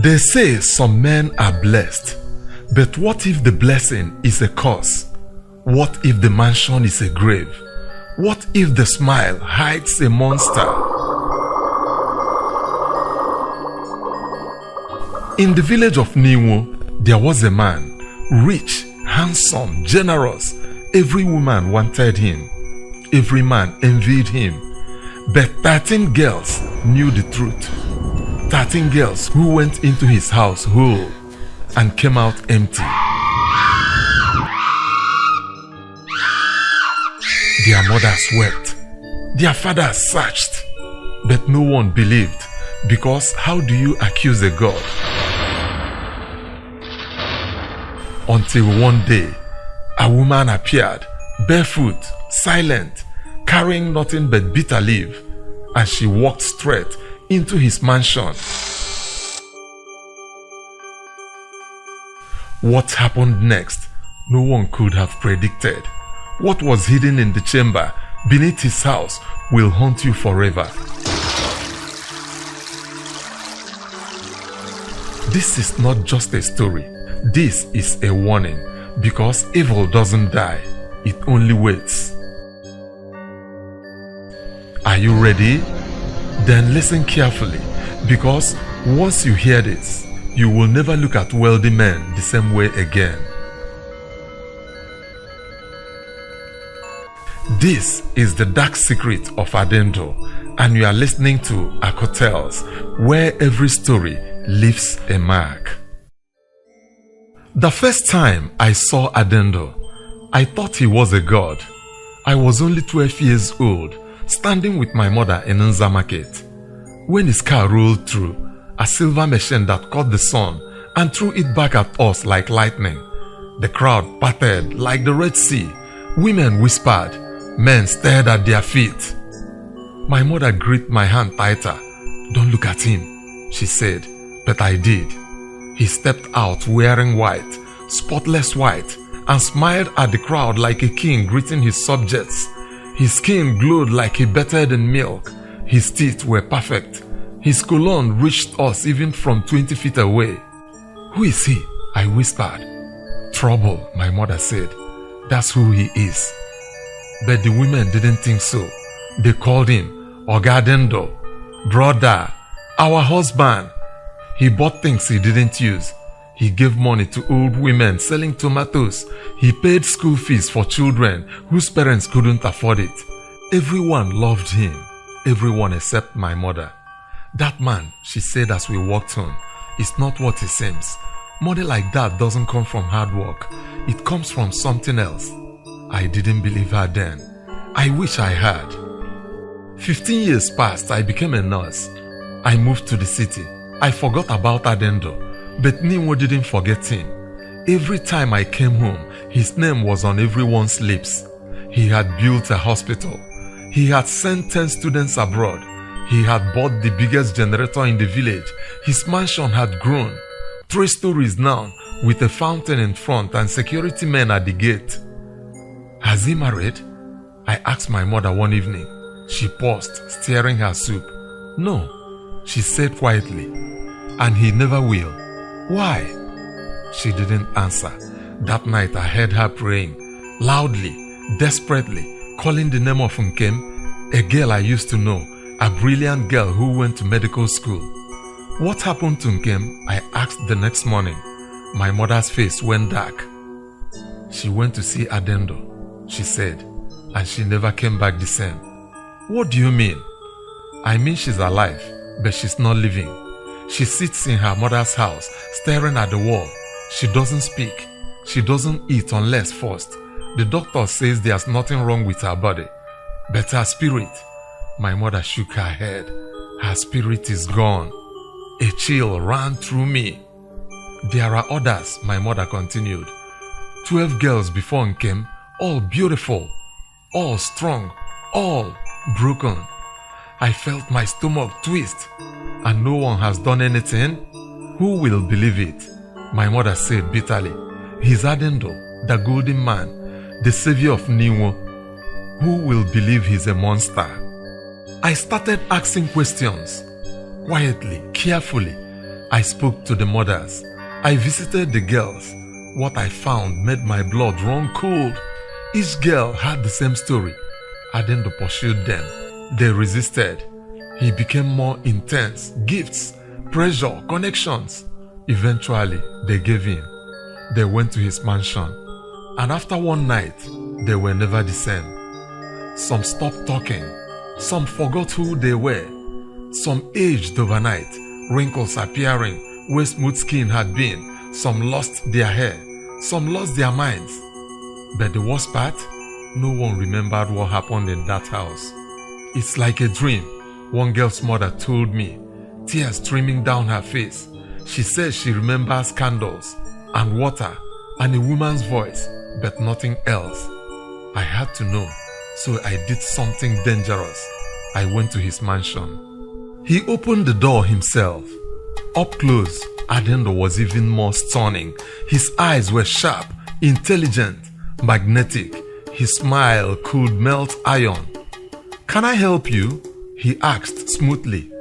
They say some men are blessed, but what if the blessing is a curse? What if the mansion is a grave? What if the smile hides a monster? In the village of Ninwo, there was a man, rich, handsome, generous. Every woman wanted him. Every man envied him. But 13 girls knew the truth. 13 girls who went into his house whole and came out empty. Their mothers wept. Their fathers searched. But no one believed, because how do you accuse a god? Until one day, a woman appeared, barefoot, silent, carrying nothing but bitter leaf, and she walked straight into his mansion. What happened next, no one could have predicted. What was hidden in the chamber beneath his house will haunt you forever. This is not just a story. This is a warning, because evil doesn't die, it only waits. Are you ready? Then listen carefully, because once you hear this, you will never look at wealthy men the same way again. This is the dark secret of Adendo, and you are listening to Hotels, where every story leaves a mark. The first time I saw Adendo, I thought he was a god. I was only 12 years old, standing with my mother in Nza market, when his car rolled through, a silver machine that caught the sun and threw it back at us like lightning. The crowd parted like the Red Sea. Women whispered. Men stared at their feet. My mother gripped my hand tighter. "Don't look at him," she said, but I did. He stepped out wearing white, spotless white, and smiled at the crowd like a king greeting his subjects. His skin glowed like he bathed in milk. His teeth were perfect. His cologne reached us even from 20 feet away. "Who is he?" I whispered. "Trouble," my mother said. "That's who he is." But the women didn't think so. They called him Adendo, brother, our husband. He bought things he didn't use. He gave money to old women selling tomatoes. He paid school fees for children whose parents couldn't afford it. Everyone loved him, everyone except my mother. "That man," she said as we walked home, "is not what he seems. Money like that doesn't come from hard work. It comes from something else." I didn't believe her then. I wish I had. 15 years passed, I became a nurse. I moved to the city. I forgot about Adendo, but Ninwo didn't forget him. Every time I came home, his name was on everyone's lips. He had built a hospital. He had sent 10 students abroad. He had bought the biggest generator in the village. His mansion had grown. 3 stories now, with a fountain in front and security men at the gate. "Has he married?" I asked my mother one evening. She paused, stirring her soup. "No," she said quietly. "And he never will." "Why?" She didn't answer. That night I heard her praying, loudly, desperately, calling the name of Nkem, a girl I used to know, a brilliant girl who went to medical school. "What happened to Nkem?" I asked the next morning. My mother's face went dark. "She went to see Adendo," she said, "and she never came back the same." "What do you mean?" "I mean she's alive, but she's not living. She sits in her mother's house, staring at the wall. She doesn't speak. She doesn't eat unless forced. The doctor says there's nothing wrong with her body, but her spirit..." My mother shook her head. "Her spirit is gone." A chill ran through me. "There are others," my mother continued. 12 girls before Nkem, all beautiful, all strong, all broken. I felt my stomach twist. "And no one has done anything? Who will believe it?" My mother said bitterly. "He's Adendo, the golden man, the savior of Ninwo. Who will believe he's a monster?" I started asking questions, quietly, carefully. I spoke to the mothers. I visited the girls. What I found made my blood run cold. Each girl had the same story. Adendo pursued them. They resisted. He became more intense. Gifts, pressure, connections. Eventually, they gave in. They went to his mansion. And after one night, they were never the same. Some stopped talking. Some forgot who they were. Some aged overnight, wrinkles appearing where smooth skin had been. Some lost their hair. Some lost their minds. But the worst part, no one remembered what happened in that house. It's like a dream, one girl's mother told me, tears streaming down her face. She says she remembers candles and water and a woman's voice, but nothing else. I had to know, so I did something dangerous. I went to his mansion. He opened the door himself. Up close, Adendo was even more stunning. His eyes were sharp, intelligent, magnetic. His smile could melt iron. "Can I help you?" he asked smoothly.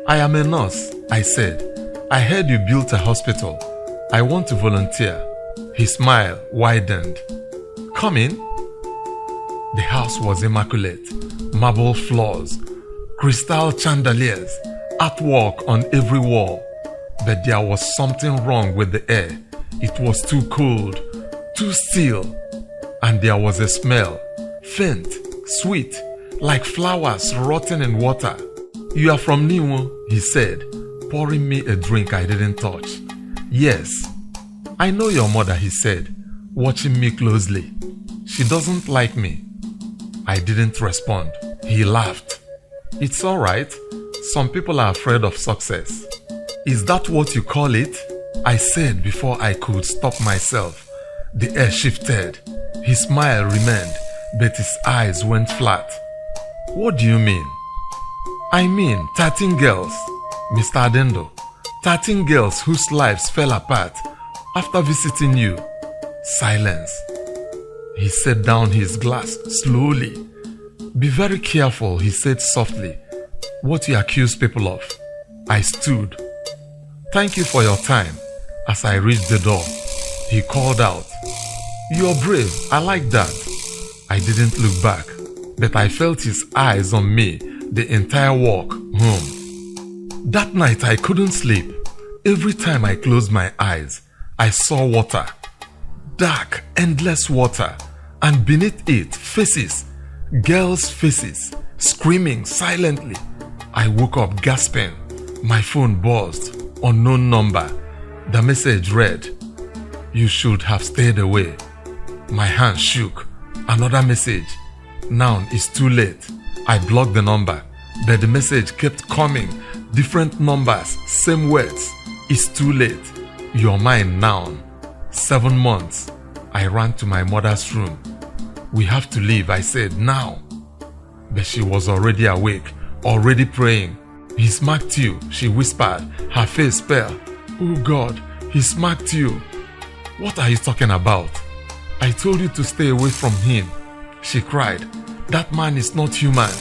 "I am a nurse," I said. "I heard you built a hospital. I want to volunteer." His smile widened. "Come in." The house was immaculate. Marble floors, crystal chandeliers, artwork on every wall. But there was something wrong with the air. It was too cold, too still. And there was a smell, faint, sweet, like flowers rotting in water. "You are from Ninwo," he said, pouring me a drink I didn't touch. "Yes." "I know your mother," he said, watching me closely. "She doesn't like me." I didn't respond. He laughed. "It's all right. Some people are afraid of success." "Is that what you call it?" I said before I could stop myself. The air shifted. His smile remained, but his eyes went flat. "What do you mean?" "I mean 13 girls, Mr. Adendo. 13 girls whose lives fell apart after visiting you." Silence. He set down his glass slowly. "Be very careful," he said softly, "what you accuse people of." I stood. "Thank you for your time." As I reached the door, he called out, "You're brave, I like that." I didn't look back, but I felt his eyes on me the entire walk home. That night I couldn't sleep. Every time I closed my eyes, I saw water. Dark, endless water, and beneath it, faces, girls' faces, screaming silently. I woke up gasping. My phone buzzed. Unknown number. The message read, "You should have stayed away." My hand shook. Another message. "Now it's too late." I blocked the number, but the message kept coming. Different numbers, same words. "It's too late. You're mine now." 7 months. I ran to my mother's room. "We have to leave," I said, "now." But she was already awake, already praying. "He smacked you," she whispered, her face pale. "Oh God, he smacked you." "What are you talking about?" "I told you to stay away from him," she cried. "That man is not human.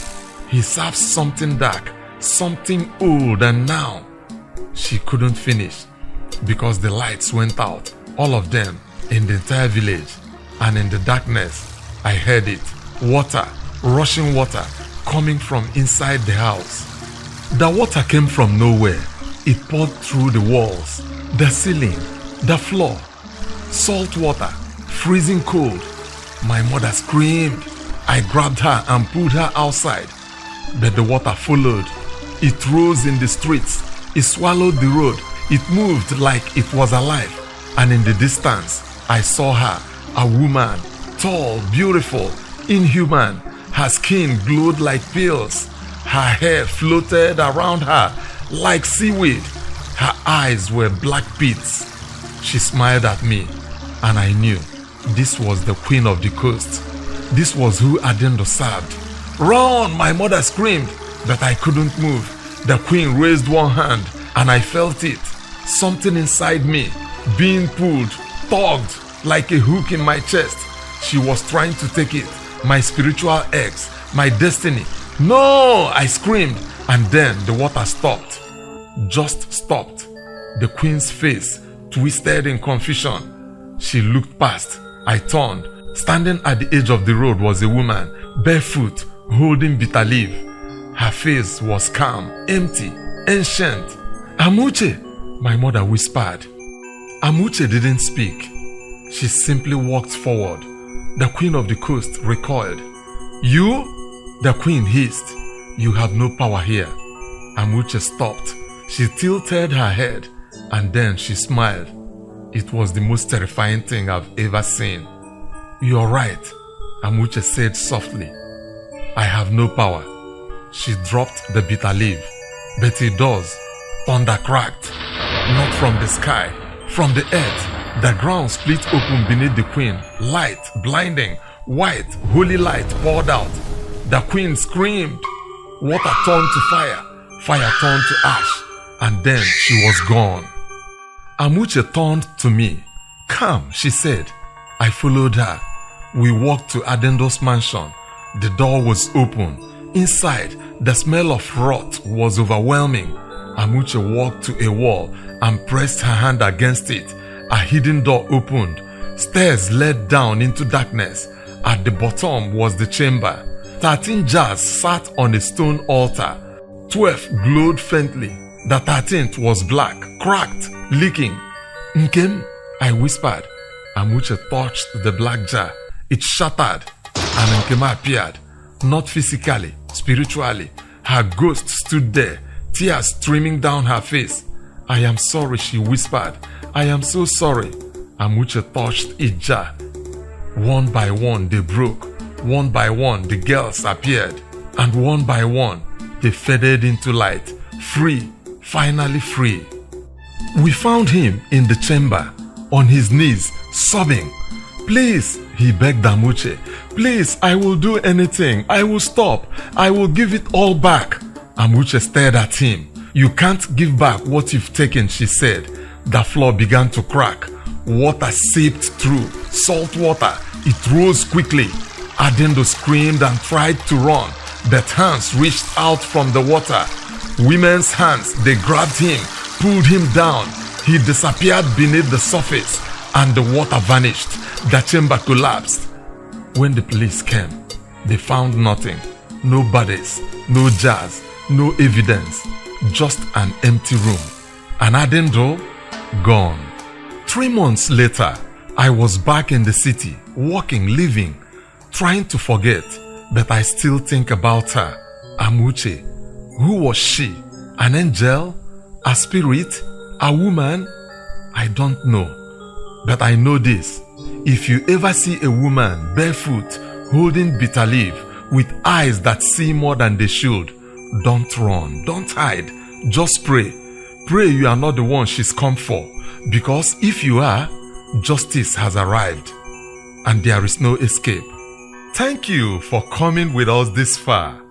He serves something dark, something old, and now..." She couldn't finish because the lights went out, all of them, in the entire village. And in the darkness, I heard it. Water, rushing water, coming from inside the house. The water came from nowhere. It poured through the walls, the ceiling, the floor. Salt water, freezing cold. My mother screamed. I grabbed her and pulled her outside. But the water followed. It rose in the streets. It swallowed the road. It moved like it was alive. And in the distance, I saw her, a woman, tall, beautiful, inhuman. Her skin glowed like pearls. Her hair floated around her like seaweed. Her eyes were black pits. She smiled at me, and I knew this was the queen of the coast. This was who Adendo served. "Run!" my mother screamed, but I couldn't move. The queen raised one hand, and I felt it. Something inside me, being pulled, tugged like a hook in my chest. She was trying to take it. My spiritual ex, my destiny. "No!" I screamed, and then the water stopped. Just stopped. The queen's face twisted in confusion. She looked past. I turned. Standing at the edge of the road was a woman, barefoot, holding bitter leaf. Her face was calm, empty, ancient. "Amuche," my mother whispered. Amuche didn't speak. She simply walked forward. The queen of the coast recoiled. "You?" The queen hissed. "You have no power here." Amuche stopped. She tilted her head and then she smiled. It was the most terrifying thing I've ever seen. "You're right," Amuche said softly. "I have no power." She dropped the bitter leaf. But it does. Thunder cracked. Not from the sky, from the earth. The ground split open beneath the queen. Light, blinding, white, holy light poured out. The queen screamed. Water turned to fire. Fire turned to ash. And then she was gone. Amuche turned to me. "Come," she said. I followed her. We walked to Adendo's mansion. The door was open. Inside, the smell of rot was overwhelming. Amuche walked to a wall and pressed her hand against it. A hidden door opened. Stairs led down into darkness. At the bottom was the chamber. 13 jars sat on a stone altar. 12 glowed faintly. The 13th was black, cracked, leaking. "Nkem," I whispered. Amuche touched the black jar. It shattered, and Nkem appeared. Not physically, spiritually. Her ghost stood there, tears streaming down her face. "I am sorry," she whispered. "I am so sorry." Amuche touched each jar. One by one they broke. One by one the girls appeared. And one by one they faded into light. Free, finally free. We found him in the chamber, on his knees, sobbing. "Please," he begged Amuche. "Please, I will do anything. I will stop. I will give it all back." Amuche stared at him. "You can't give back what you've taken," she said. The floor began to crack. Water seeped through. Salt water. It rose quickly. Adendo screamed and tried to run, but hands reached out from the water. Women's hands, they grabbed him, pulled him down. He disappeared beneath the surface and the water vanished. The chamber collapsed. When the police came, they found nothing. No bodies, no jars, no evidence. Just an empty room. And Adendo, gone. 3 months later, I was back in the city, walking, living, trying to forget, but I still think about her. Amuche. Who was she? An angel? A spirit? A woman? I don't know. But I know this. If you ever see a woman barefoot, holding bitter leaf, with eyes that see more than they should, don't run, don't hide, just pray. Pray you are not the one she's come for, because if you are, justice has arrived, and there is no escape. Thank you for coming with us this far.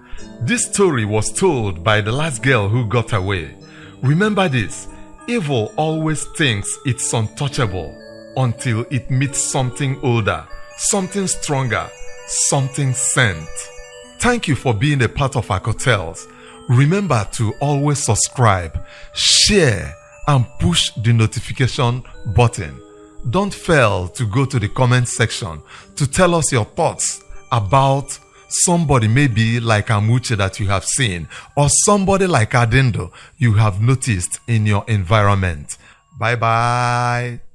This story was told by the last girl who got away. Remember this, evil always thinks it's untouchable until it meets something older, something stronger, something sent. Thank you for being a part of our hotels. Remember to always subscribe, share, and push the notification button. Don't fail to go to the comment section to tell us your thoughts about somebody maybe like Amuche that you have seen, or somebody like Adendo you have noticed in your environment. Bye bye.